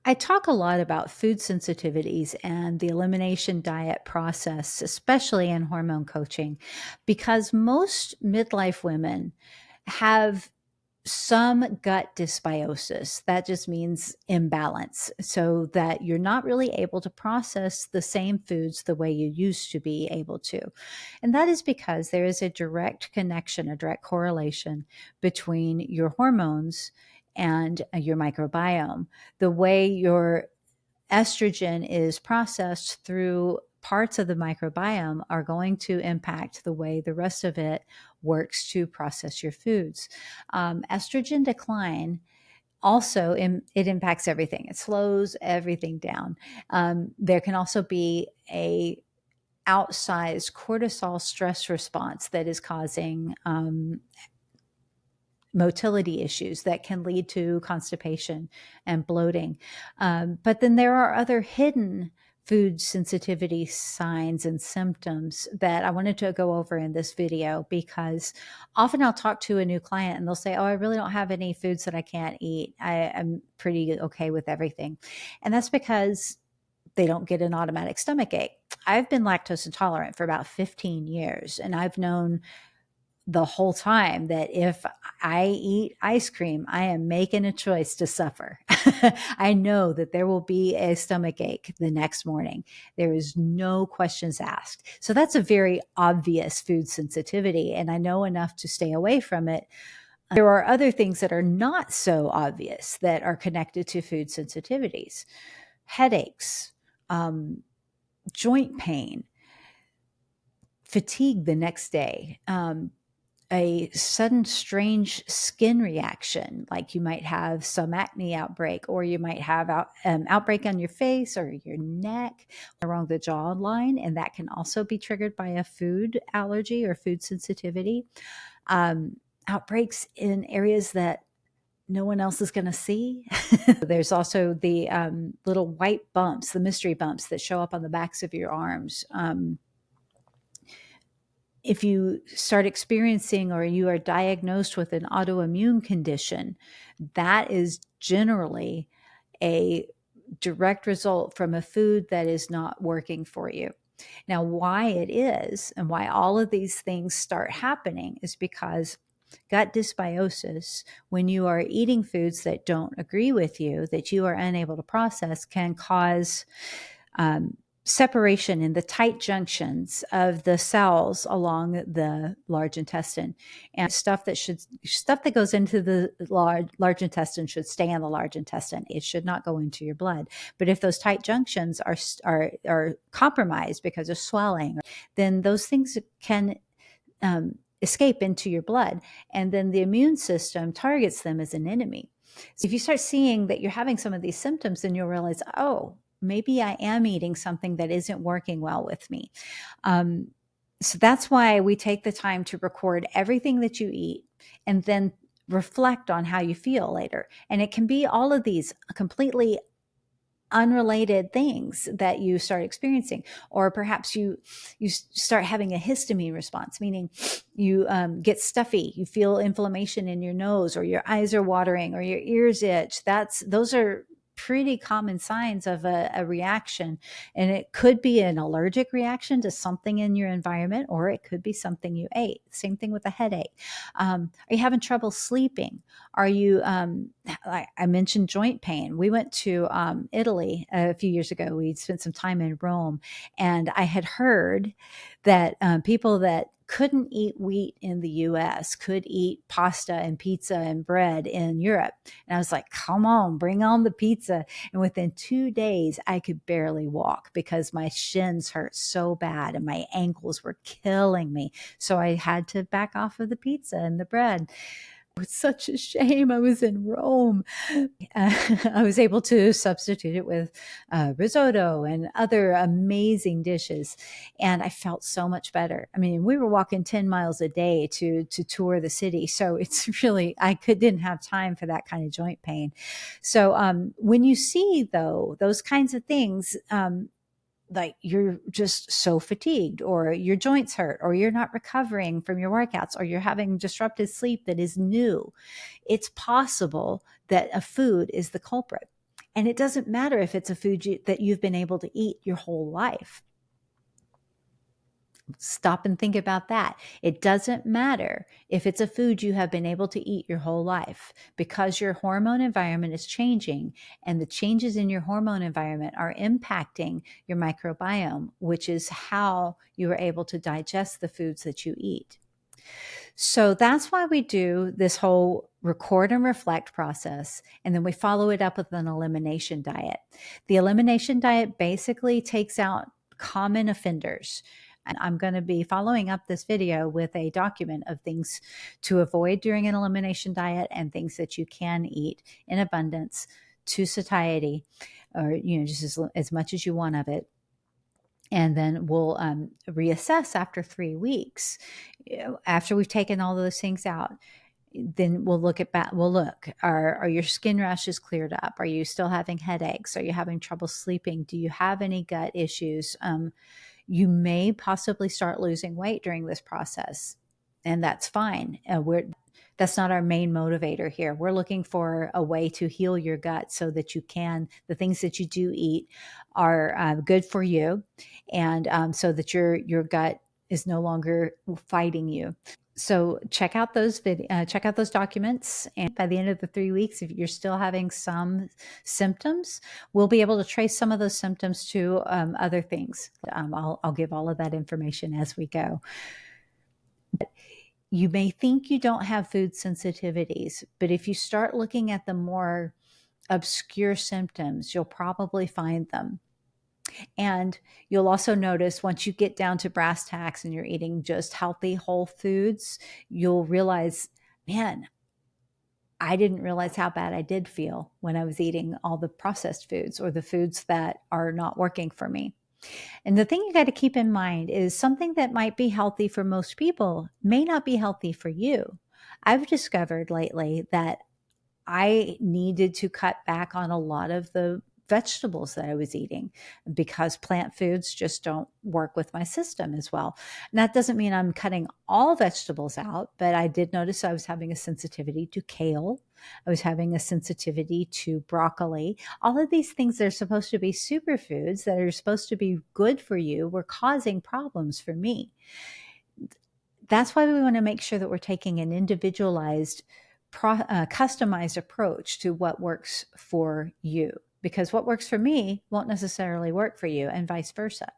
I talk a lot about food sensitivities and the elimination diet process, especially in hormone coaching, because most midlife women have some gut dysbiosis. That just means imbalance, so that you're not really able to process the same foods the way you used to be able to. And that is because there is a direct connection, a direct correlation between your hormones and your microbiome. The way your estrogen is processed through parts of the microbiome are going to impact the way the rest of it works to process your foods. Estrogen decline also it impacts everything. It slows everything down. There can also be a outsized cortisol stress response that is causing motility issues that can lead to constipation and bloating. But then there are other hidden food sensitivity signs and symptoms that I wanted to go over in this video, because often I'll talk to a new client and they'll say, "Oh, I really don't have any foods that I can't eat. I'm pretty okay with everything." And that's because they don't get an automatic stomach ache. I've been lactose intolerant for about 15 years, and I've known the whole time that if I eat ice cream, I am making a choice to suffer. I know that there will be a stomach ache the next morning. There is no questions asked. So that's a very obvious food sensitivity, and I know enough to stay away from it. There are other things that are not so obvious that are connected to food sensitivities: headaches, joint pain, fatigue the next day, a sudden strange skin reaction, like you might have some acne outbreak, or you might have outbreak on your face or your neck along the jawline, and that can also be triggered by a food allergy or food sensitivity. Outbreaks in areas that no one else is going to see. There's also the little white bumps, the mystery bumps that show up on the backs of your arms. If you start experiencing or you are diagnosed with an autoimmune condition, that is generally a direct result from a food that is not working for you. Now, why it is and why all of these things start happening is because gut dysbiosis, when you are eating foods that don't agree with you, that you are unable to process, can cause separation in the tight junctions of the cells along the large intestine, and stuff that goes into the large intestine should stay in the large intestine. It should not go into your blood. But if those tight junctions are compromised because of swelling, then those things can escape into your blood, and then the immune system targets them as an enemy. So if you start seeing that you're having some of these symptoms, then you'll realize, oh, maybe I am eating something that isn't working well with me. So that's why we take the time to record everything that you eat and then reflect on how you feel later. And it can be all of these completely unrelated things that you start experiencing, or perhaps you start having a histamine response, meaning you get stuffy, you feel inflammation in your nose, or your eyes are watering, or your ears itch. Those are pretty common signs of a reaction, and it could be an allergic reaction to something in your environment, or it could be something you ate. Same thing with a headache. Are you having trouble sleeping? Are you I mentioned joint pain. We went to Italy a few years ago. We spent some time in Rome, and I had heard that people that couldn't eat wheat in the US could eat pasta and pizza and bread in Europe. And I was like, come on, bring on the pizza. And within 2 days, I could barely walk because my shins hurt so bad and my ankles were killing me. So I had to back off of the pizza and the bread. It was such a shame. I was in Rome. I was able to substitute it with risotto and other amazing dishes, and I felt so much better. I mean, we were walking 10 miles a day to tour the city, so it's really, didn't have time for that kind of joint pain. So when you see, though, those kinds of things, like you're just so fatigued, or your joints hurt, or you're not recovering from your workouts, or you're having disrupted sleep that is new, it's possible that a food is the culprit. And it doesn't matter if it's a food that you've been able to eat your whole life. Stop and think about that. It doesn't matter if it's a food you have been able to eat your whole life, because your hormone environment is changing, and the changes in your hormone environment are impacting your microbiome, which is how you are able to digest the foods that you eat. So that's why we do this whole record and reflect process. And then we follow it up with an elimination diet. The elimination diet basically takes out common offenders. And I'm going to be following up this video with a document of things to avoid during an elimination diet and things that you can eat in abundance to satiety, or, just as much as you want of it. And then we'll reassess after 3 weeks. After we've taken all those things out, then we'll look at are your skin rashes cleared up? Are you still having headaches? Are you having trouble sleeping? Do you have any gut issues? You may possibly start losing weight during this process, and that's fine. That's not our main motivator here. We're looking for a way to heal your gut so that the things that you do eat are good for you, and so that your gut is no longer fighting you. So check out those documents, and by the end of the 3 weeks, if you're still having some symptoms, we'll be able to trace some of those symptoms to other things. I'll give all of that information as we go. You may think you don't have food sensitivities, but if you start looking at the more obscure symptoms, you'll probably find them. And you'll also notice, once you get down to brass tacks and you're eating just healthy whole foods, you'll realize, man, I didn't realize how bad I did feel when I was eating all the processed foods or the foods that are not working for me. And the thing you got to keep in mind is, something that might be healthy for most people may not be healthy for you. I've discovered lately that I needed to cut back on a lot of the vegetables that I was eating, because plant foods just don't work with my system as well. And that doesn't mean I'm cutting all vegetables out, but I did notice I was having a sensitivity to kale. I was having a sensitivity to broccoli. All of these things that are supposed to be superfoods, that are supposed to be good for you, were causing problems for me. That's why we want to make sure that we're taking an individualized, customized approach to what works for you, because what works for me won't necessarily work for you, and vice versa.